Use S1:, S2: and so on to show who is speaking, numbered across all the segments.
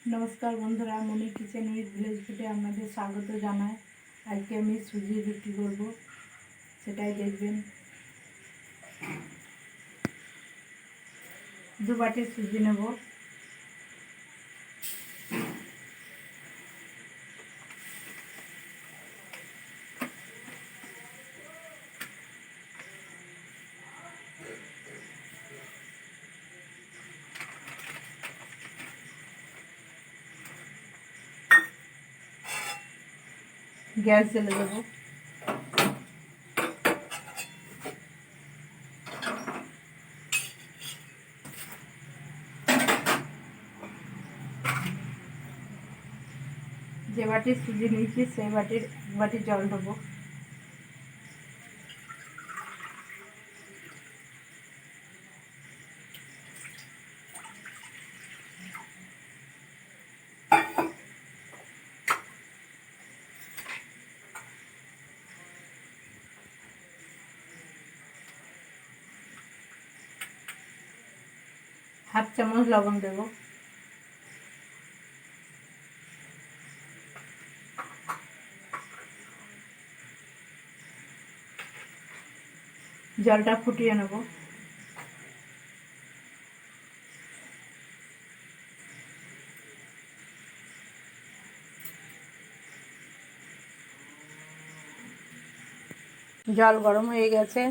S1: नमस्कार बंधुरा money kitchen with village ফুডে আপনাদের স্বাগত জানাই। আজকে আমি সুজি রুটি করব, সেটাই দেখবেন। 2 বাটি সুজি নেব। গ্যাস জ্বেলে দেবো। যে বাটি সুজি নিয়েছি সেই বাটির 1 বাটি জল দেবো। हाफ चामच लवण देव। जलटा फुटिए नेब। जल गरम हो गेছে,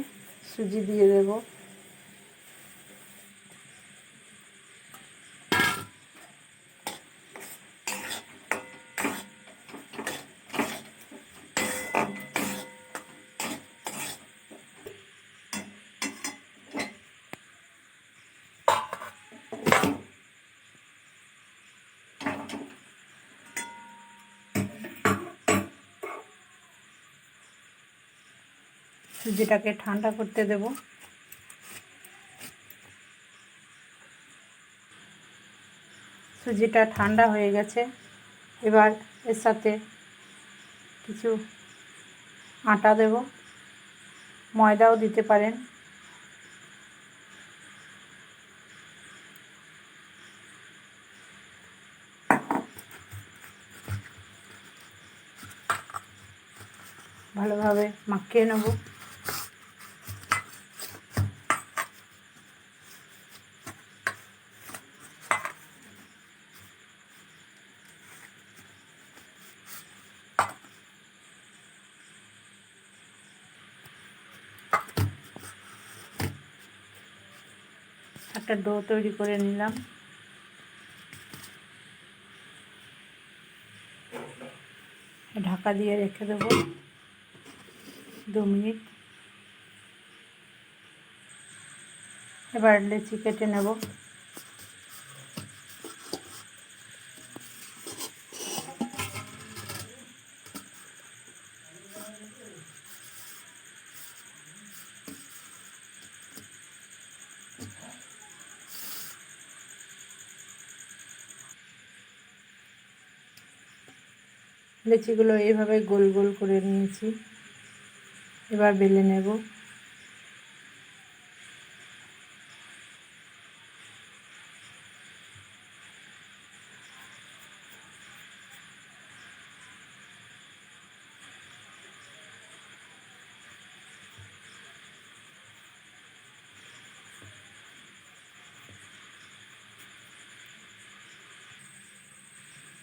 S1: সুজি দিয়ে দেব। সুজিটাকে ঠান্ডা করতে দেব। সুজিটা ঠান্ডা হয়ে গেছে, এবার এর সাথে কিছু আটা দেব, ময়দাও দিতে পারেন। ভালোভাবে মাখিয়ে নেব। একটা ডো তৈরি করে নিলাম। ঢাকা দিয়ে রেখে দেব 2 মিনিট। এবার লেচি কেটে নেব। লেচিগুলো এইভাবে গোল গোল করে নিয়েছি, এবার বেলে নেব।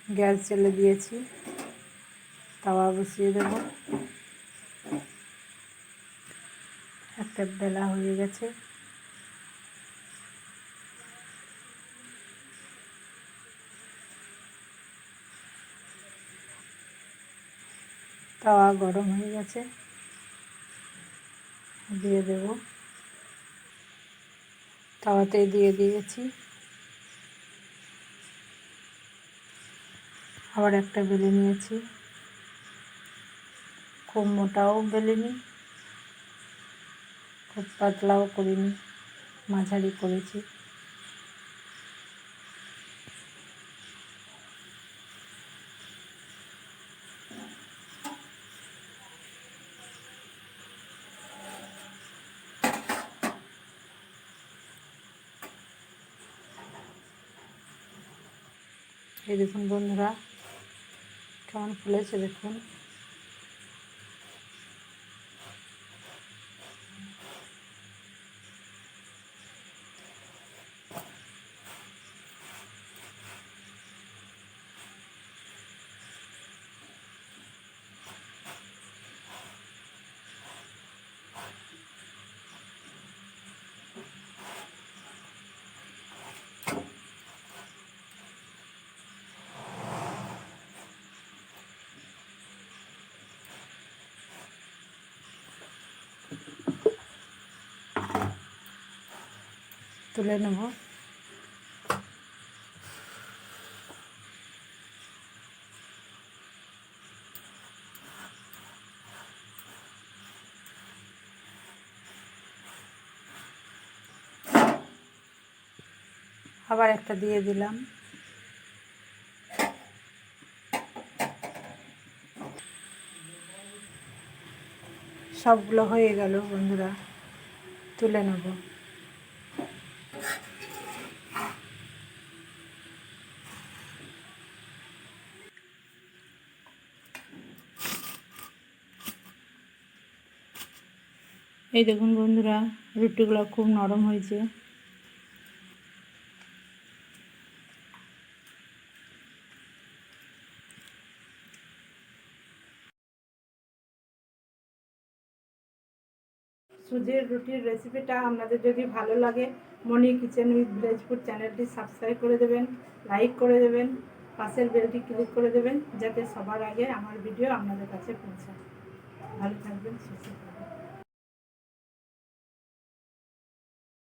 S1: গ্যাস জ্বেলে দিয়েছি, তাওয়া বসিয়ে দেব। একটা বেলা হয়ে গেছে। তাওয়া গরম হয়ে গেছে, দিয়ে দেব। তাওয়াতে দিয়ে দিয়েছি। আবার একটা বেলে নিয়েছি। খুব মোটাও বেলিনি, খুব পাতলাও করিনি, মাঝারি করেছি। এই দেখুন বন্ধুরা কেমন ফুলেছে দেখুন। তুলে নেব। আবার একটা দিয়ে দিলাম। সবগুলো হয়ে গেল বন্ধুরা, তুলে নেব। এই দেখুন বন্ধুরা রুটিগুলো খুব নরম হয়েছে। সুজির রুটির রেসিপিটা আপনাদের যদি ভালো লাগে মনি কিচেন উইথ ভিলেজ ফুড চ্যানেলটি সাবস্ক্রাইব করে দেবেন, লাইক করে দেবেন, পাশের বেলটি ক্লিক করে দেবেন যাতে সবার আগে আমার ভিডিও আপনাদের কাছে পৌঁছায়। ভালো থাকবেন, সুস্থ থাকবেন।